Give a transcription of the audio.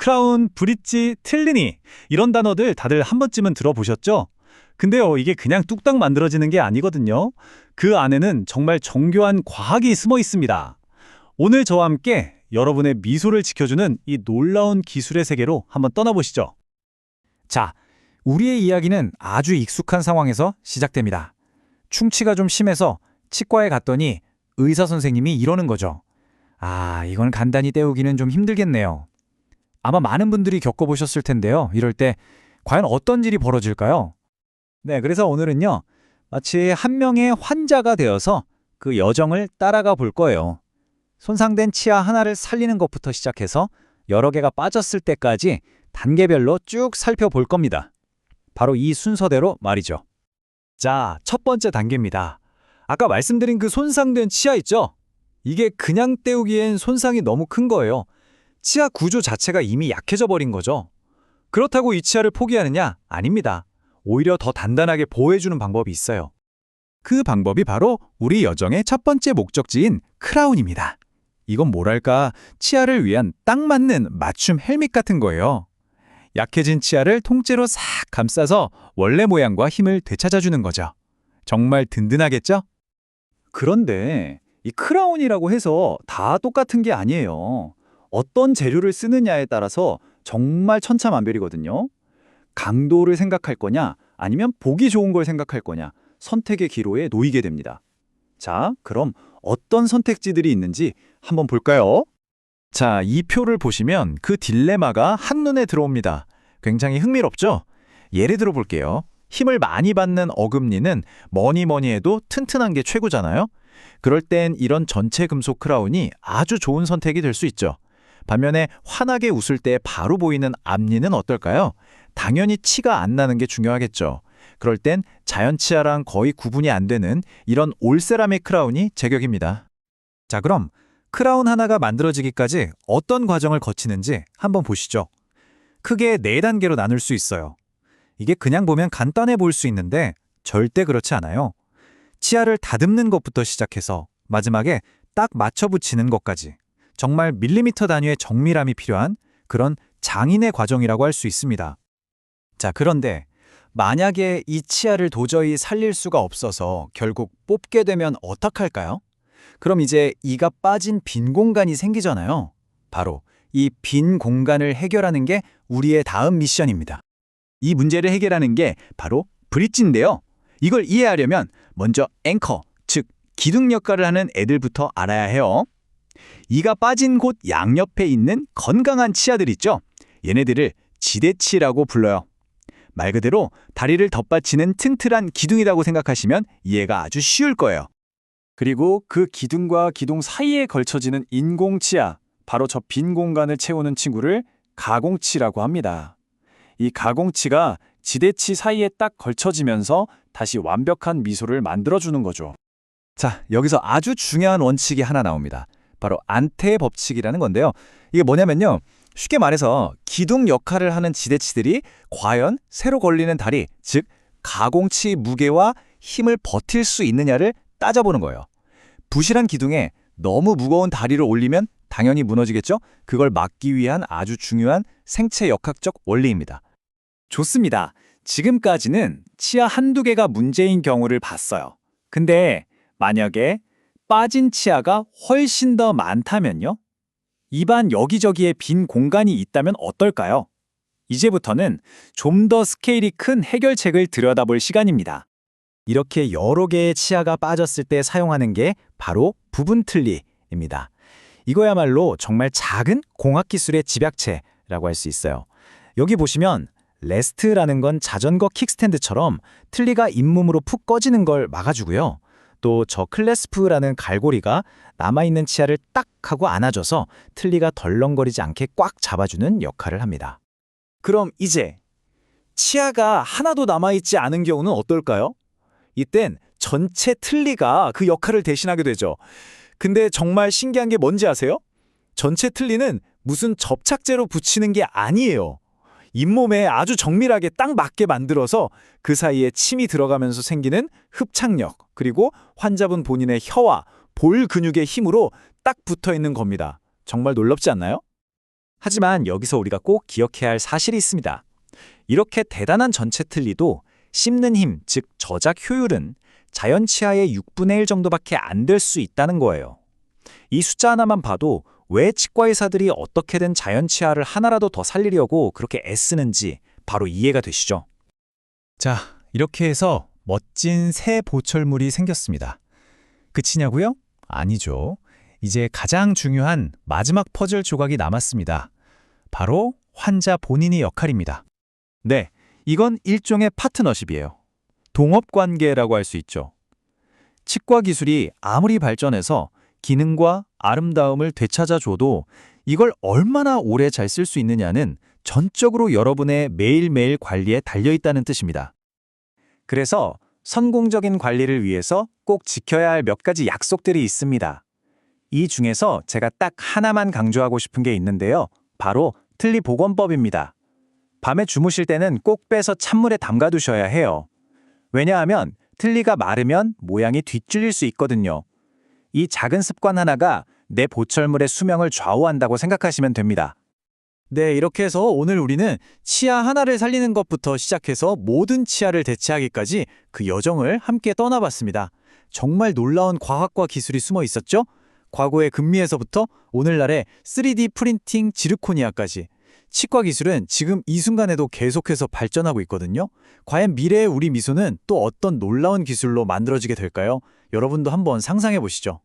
크라운, 브릿지, 틀니니 이런 단어들 다들 한 번쯤은 들어보셨죠? 근데요, 이게 그냥 뚝딱 만들어지는 게 아니거든요. 그 안에는 정말 정교한 과학이 숨어 있습니다. 오늘 저와 함께 여러분의 미소를 지켜주는 이 놀라운 기술의 세계로 한번 떠나보시죠. 자, 우리의 이야기는 아주 익숙한 상황에서 시작됩니다. 충치가 좀 심해서 치과에 갔더니 의사 선생님이 이러는 거죠. 아, 이건 간단히 때우기는 좀 힘들겠네요. 아마 많은 분들이 겪어보셨을 텐데요. 이럴 때 과연 어떤 일이 벌어질까요? 네, 그래서 오늘은요, 마치 한 명의 환자가 되어서 그 여정을 따라가 볼 거예요. 손상된 치아 하나를 살리는 것부터 시작해서 여러 개가 빠졌을 때까지 단계별로 쭉 살펴볼 겁니다. 바로 이 순서대로 말이죠. 자, 첫 번째 단계입니다. 아까 말씀드린 그 손상된 치아 있죠? 이게 그냥 떼우기엔 손상이 너무 큰 거예요. 치아 구조 자체가 이미 약해져 버린 거죠. 그렇다고 이 치아를 포기하느냐? 아닙니다. 오히려 더 단단하게 보호해주는 방법이 있어요. 그 방법이 바로 우리 여정의 첫 번째 목적지인 크라운입니다. 이건 뭐랄까, 치아를 위한 딱 맞는 맞춤 헬멧 같은 거예요. 약해진 치아를 통째로 싹 감싸서 원래 모양과 힘을 되찾아주는 거죠. 정말 든든하겠죠? 그런데 이 크라운이라고 해서 다 똑같은 게 아니에요. 어떤 재료를 쓰느냐에 따라서 정말 천차만별이거든요. 강도를 생각할 거냐, 아니면 보기 좋은 걸 생각할 거냐, 선택의 기로에 놓이게 됩니다. 자, 그럼 어떤 선택지들이 있는지 한번 볼까요? 자, 이 표를 보시면 그 딜레마가 한눈에 들어옵니다. 굉장히 흥미롭죠? 예를 들어 볼게요. 힘을 많이 받는 어금니는 뭐니 해도 튼튼한 게 최고잖아요? 그럴 땐 이런 전체 금속 크라운이 아주 좋은 선택이 될 수 있죠. 반면에 환하게 웃을 때 바로 보이는 앞니는 어떨까요? 당연히 치가 안 나는 게 중요하겠죠. 그럴 땐 자연 치아랑 거의 구분이 안 되는 이런 올세라믹 크라운이 제격입니다. 자, 그럼 크라운 하나가 만들어지기까지 어떤 과정을 거치는지 한번 보시죠. 크게 4단계로 나눌 수 있어요. 이게 그냥 보면 간단해 보일 수 있는데 절대 그렇지 않아요. 치아를 다듬는 것부터 시작해서 마지막에 딱 맞춰 붙이는 것까지 정말 밀리미터 단위의 정밀함이 필요한 그런 장인의 과정이라고 할 수 있습니다. 자, 그런데 만약에 이 치아를 도저히 살릴 수가 없어서 결국 뽑게 되면 어떡할까요? 그럼 이제 이가 빠진 빈 공간이 생기잖아요. 바로 이 빈 공간을 해결하는 게 우리의 다음 미션입니다. 이 문제를 해결하는 게 바로 브릿지인데요. 이걸 이해하려면 먼저 앵커, 즉 기둥 역할을 하는 애들부터 알아야 해요. 이가 빠진 곳 양옆에 있는 건강한 치아들 있죠? 얘네들을 지대치라고 불러요. 말 그대로 다리를 덧받치는 튼튼한 기둥이라고 생각하시면 이해가 아주 쉬울 거예요. 그리고 그 기둥과 기둥 사이에 걸쳐지는 인공치아, 바로 저 빈 공간을 채우는 친구를 가공치라고 합니다. 이 가공치가 지대치 사이에 딱 걸쳐지면서 다시 완벽한 미소를 만들어주는 거죠. 자, 여기서 아주 중요한 원칙이 하나 나옵니다. 바로 안테의 법칙이라는 건데요. 이게 뭐냐면요. 쉽게 말해서 기둥 역할을 하는 지대치들이 과연 새로 걸리는 다리, 즉 가공치 무게와 힘을 버틸 수 있느냐를 따져보는 거예요. 부실한 기둥에 너무 무거운 다리를 올리면 당연히 무너지겠죠? 그걸 막기 위한 아주 중요한 생체 역학적 원리입니다. 좋습니다. 지금까지는 치아 한두 개가 문제인 경우를 봤어요. 근데 만약에 빠진 치아가 훨씬 더 많다면요? 입안 여기저기에 빈 공간이 있다면 어떨까요? 이제부터는 좀 더 스케일이 큰 해결책을 들여다볼 시간입니다. 이렇게 여러 개의 치아가 빠졌을 때 사용하는 게 바로 부분 틀니입니다. 이거야말로 정말 작은 공학기술의 집약체라고 할 수 있어요. 여기 보시면 레스트라는 건 자전거 킥스탠드처럼 틀니가 잇몸으로 푹 꺼지는 걸 막아주고요. 또 저 클래스프라는 갈고리가 남아있는 치아를 딱 하고 안아줘서 틀니가 덜렁거리지 않게 꽉 잡아주는 역할을 합니다. 그럼 이제 치아가 하나도 남아있지 않은 경우는 어떨까요? 이땐 전체 틀니가 그 역할을 대신하게 되죠. 근데 정말 신기한 게 뭔지 아세요? 전체 틀니는 무슨 접착제로 붙이는 게 아니에요. 잇몸에 아주 정밀하게 딱 맞게 만들어서 그 사이에 침이 들어가면서 생기는 흡착력, 그리고 환자분 본인의 혀와 볼 근육의 힘으로 딱 붙어 있는 겁니다. 정말 놀랍지 않나요? 하지만 여기서 우리가 꼭 기억해야 할 사실이 있습니다. 이렇게 대단한 전체 틀니도 씹는 힘, 즉 저작 효율은 자연 치아의 6분의 1 정도밖에 안 될 수 있다는 거예요. 이 숫자 하나만 봐도 왜 치과 의사들이 어떻게든 자연 치아를 하나라도 더 살리려고 그렇게 애쓰는지 바로 이해가 되시죠? 자, 이렇게 해서 멋진 새 보철물이 생겼습니다. 끝이냐고요? 아니죠. 이제 가장 중요한 마지막 퍼즐 조각이 남았습니다. 바로 환자 본인의 역할입니다. 네, 이건 일종의 파트너십이에요. 동업관계라고 할 수 있죠. 치과 기술이 아무리 발전해서 기능과 아름다움을 되찾아줘도 이걸 얼마나 오래 잘 쓸 수 있느냐는 전적으로 여러분의 매일매일 관리에 달려있다는 뜻입니다. 그래서 성공적인 관리를 위해서 꼭 지켜야 할 몇 가지 약속들이 있습니다. 이 중에서 제가 딱 하나만 강조하고 싶은 게 있는데요. 바로 틀니 복원법입니다. 밤에 주무실 때는 꼭 빼서 찬물에 담가두셔야 해요. 왜냐하면 틀니가 마르면 모양이 뒤틀릴 수 있거든요. 이 작은 습관 하나가 내 보철물의 수명을 좌우한다고 생각하시면 됩니다. 네, 이렇게 해서 오늘 우리는 치아 하나를 살리는 것부터 시작해서 모든 치아를 대체하기까지 그 여정을 함께 떠나봤습니다. 정말 놀라운 과학과 기술이 숨어 있었죠? 과거의 금미에서부터 오늘날의 3D 프린팅 지르코니아까지. 치과 기술은 지금 이 순간에도 계속해서 발전하고 있거든요. 과연 미래의 우리 미소는 또 어떤 놀라운 기술로 만들어지게 될까요? 여러분도 한번 상상해 보시죠.